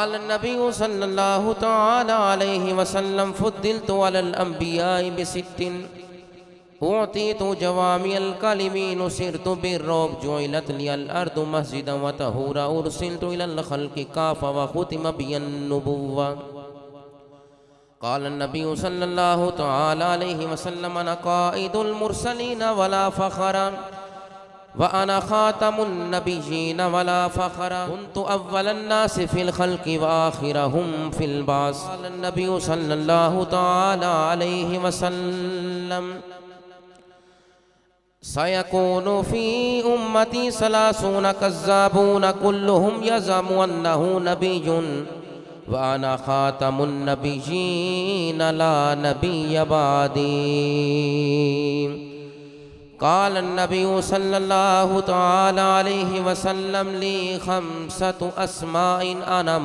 قال النبي صلى الله تعالى عليه وسلم فضلت على الأنبياء بست أعطيت جوامع الكلم نصرت بالرعب جعلت لي الأرض مسجدا وطهورا أرسلت إلى الخلق كافة وختم بي النبوة. قال النبي صلى الله تعالى عليه وسلم أنا قائد المرسلين ولا فخر وأنا خاتم النبيين ولا فخر كنت أول الناس في الخلق وآخرهم في البعث. قال النبي صلى الله تعالى عليه وسلم سيكون في أمتي 30 كذابون كلهم يزعم أنه نبي وأنا خاتم النبيين لا نبي بعدي. قال النبي صلى الله تعالى عليه وسلم لي 5 أسماء أنا